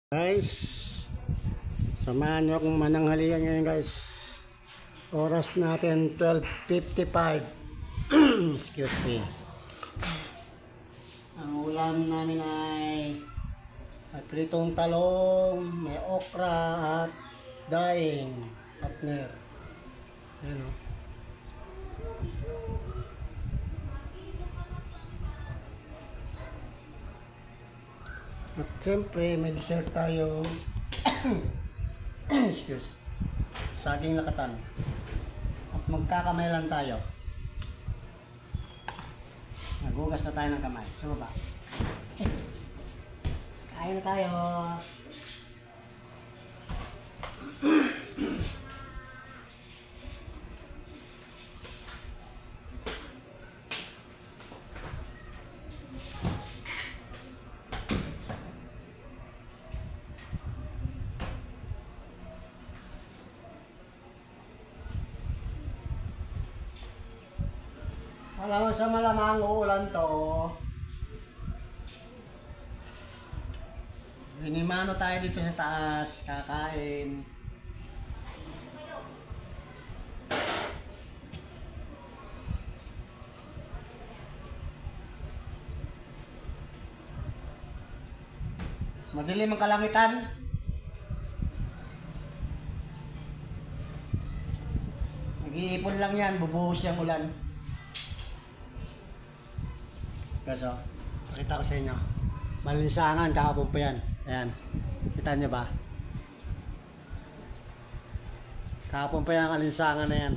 Guys, samahan nyo akong mananghalian ngayon guys. Oras natin 12:55. Excuse me. Ang ulam namin ay pritong talong, may okra at daing partner. Ayan o. At siyempre may dessert tayo. Excuse. Saging lakatan. At magkakamay lang tayo. Nagugas na tayo ng kamay. So ba? Kain na tayo. Alam mo sa malamang uulan to. Binimano tayo dito sa taas, kakain. Madilim ang kalangitan. Nag-iipon lang yan, bubuhos yung ulan. Kaso, pakita ko sa inyo. Malinsangan, kahapon pa yan. Ayan. Kita nyo ba? Kahapon pa yan ang alinsangan na yan.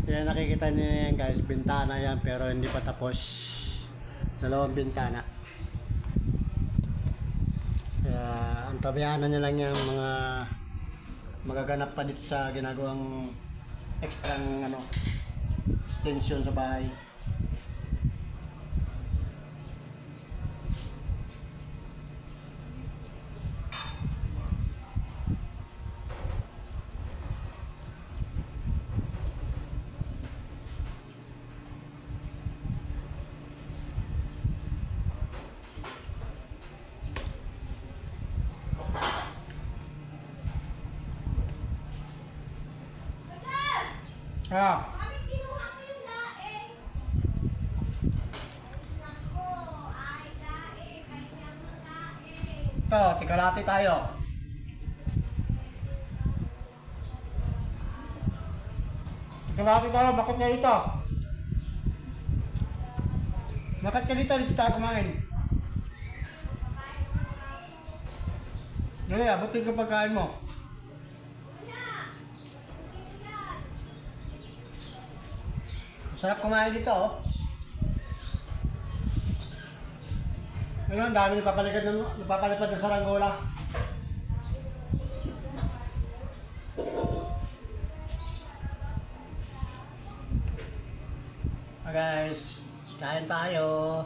Kaya nakikita nyo yan guys. Bintana yan pero hindi pa tapos. Dalawang bintana. Kaya ang tabihanan nyo lang yung mga magaganap pa dito sa ginagawang extra extension sa bahay. Ah. Kami kinuha ko yung daing. Nako, ay daing, kanyang daing. Ito, tikalati tayo. Tikalati tayo, bakit nga dito? Bakit ka dito? Dito tayo kumain. Dali, abutin ka pagkain mo. Sarap kumain dito, oh. Ano, ang dami napapalipad ng saranggola. Guys, kain tayo.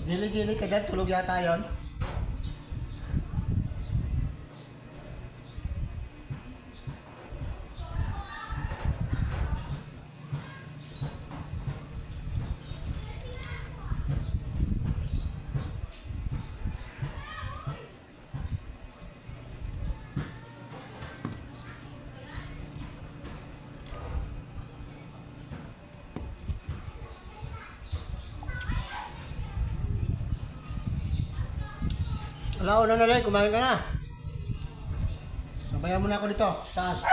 Gili-gili ka dyan, tulog yata yun. Wala, una na lang, kumain ka na. Sabayan mo na ako dito, sa taas.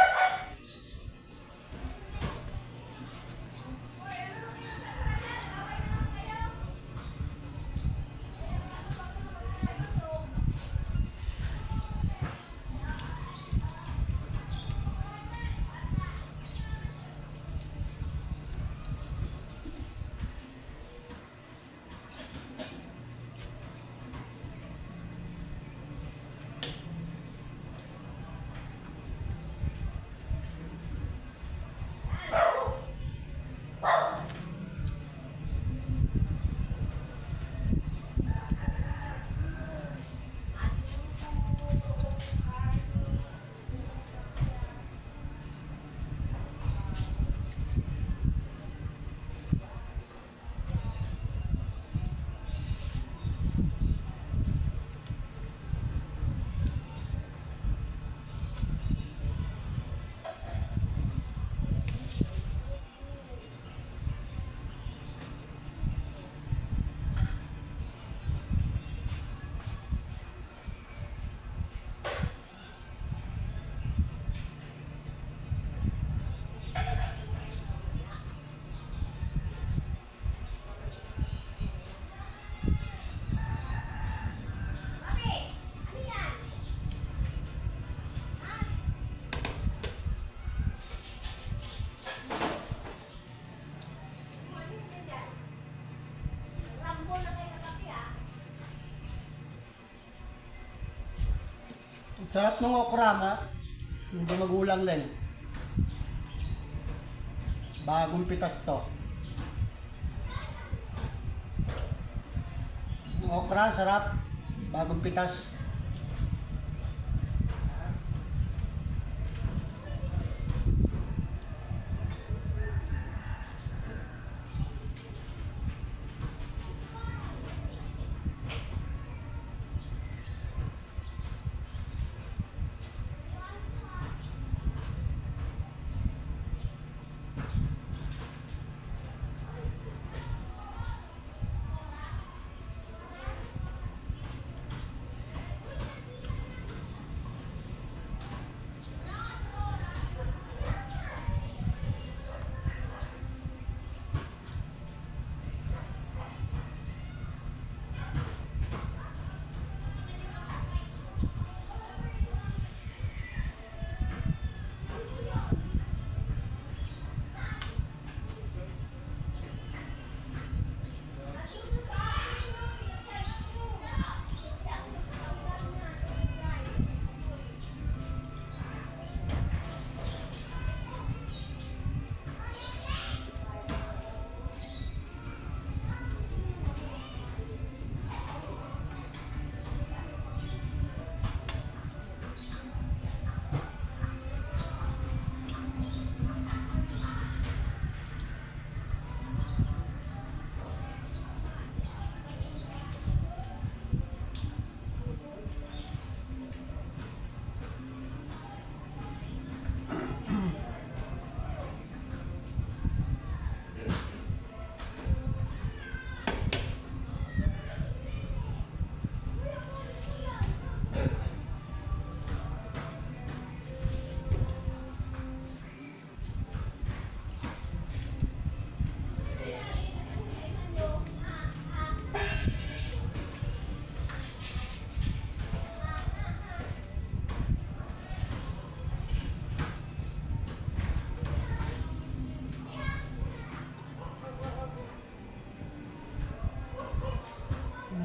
Sarap ng okra, ma. Hindi magulang lang. Bagong pitas to. Ang okra, sarap. Bagong pitas.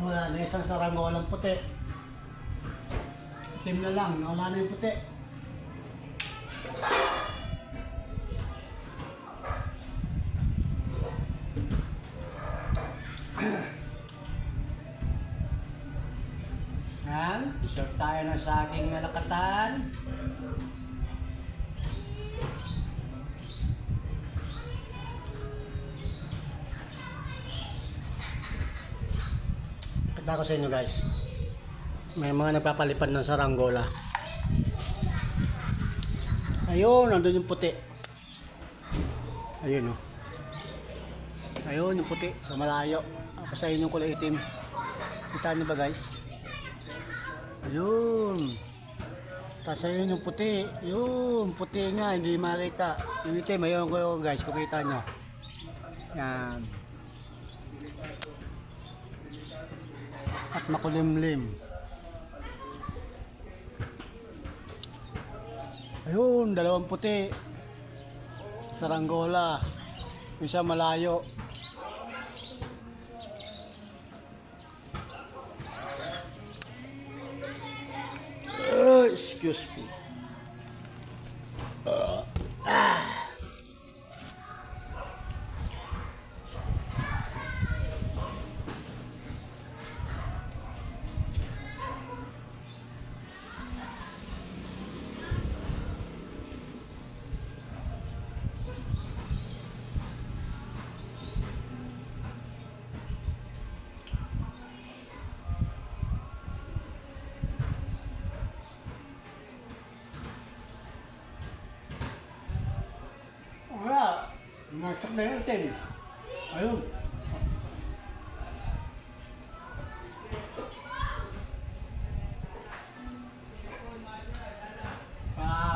Wala na isang sarangolang puti. Itim na lang, wala na yung puti. Yan, deserve tayo ng saging na lakatan. Kita ko sa inyo guys. May mga nagpapalipad ng saranggola. Ayun, nandun yung puti. Ayun oh. Ayun yung puti sa malayo. Tapos ayun yung kulay itim. Kita niyo ba guys? Ayun. Tapos ayun yung puti. Yung puti nga, hindi makita. Yung itim, ayun ko guys, kung kita nyo. Yan. At makulimlim. Ayun, dalawang puti. Saranggola. Yung isa malayo. Excuse me. Wala. Nakak na yun, Tim. Ayun.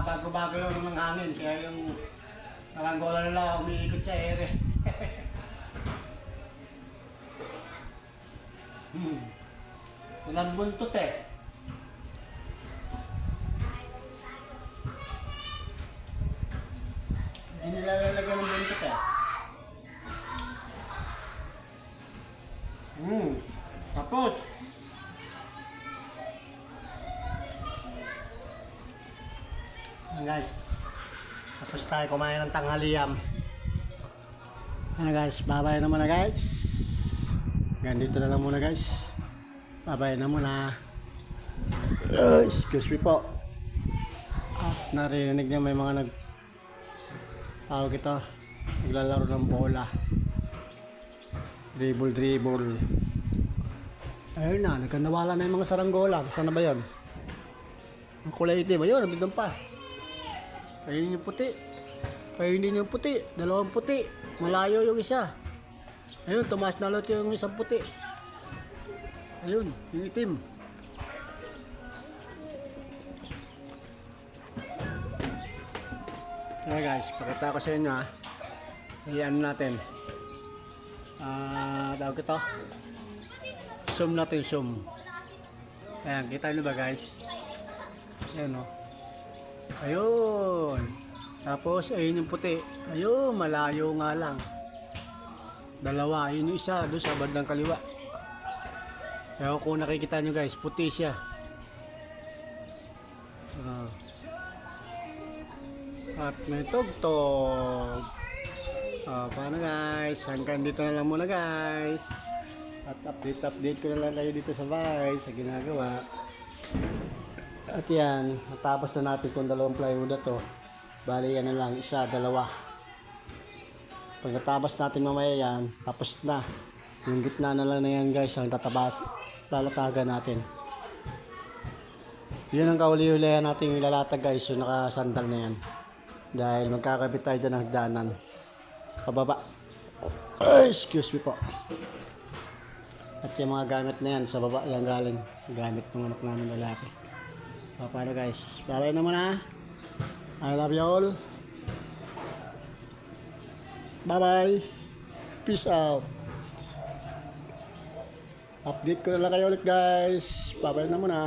Bago-bago yung ng hangin. Kaya yung saranggola nila umiikot sa ere. Walang buntot eh. Hindi nila lalagyan ng buntot eh. Tapos. Ayan guys. Tapos tayo kumain ng tanghaliam. Ano guys, bye-bye na muna guys. Ganito na lang muna guys. Bye-bye na muna. Excuse me po. Narinig niya may mga tawag ito, naglalaro ng bola. Dribble. Ayun na, nagkanawala na yung mga saranggola. Saan na ba yun? Ang kulay itim. Ayun, nandun pa. Ayun yung puti. Ayun din yung puti. Dalawang puti. Malayo yung isa. Ayun, tumaas na lot yung isang puti. Ayun, yung itim. Ayan guys, pakita ko sa inyo ha. Ayan natin. Tawag ito. Zoom natin, zoom. Ayan, kita nyo ba guys? Ayan o. Ayun. Tapos, ayun yung puti. Ayun, malayo nga lang. Dalawa, ayun yung isa, doon sa bandang kaliwa. Kaya kung nakikita nyo guys, puti siya. At may tugtog. Paano guys? Hanggang dito na lang muna guys. At update ko na lang kayo dito sa bahay, sa ginagawa. At yan, natapos na natin itong dalawang plywood na to. Bali yan na lang, isa, dalawa. Pag natapos natin mamaya yan, tapos na. Yung gitna na lang na yan guys, ang lalatagan natin. Yun ang kauli-ulihan natin ilalatag guys, yung nakasandal na yan. Dahil magkakabit tayo dyan ng hagdanan. Pababa. Excuse me po. At yung mga gamit na yan, sa baba yan galing. Gamit ng anak namin lalaki. Paano guys? Bye-bye na muna. I love you all. Bye-bye. Peace out. Update ko na lang kayo ulit guys. Bye-bye na muna.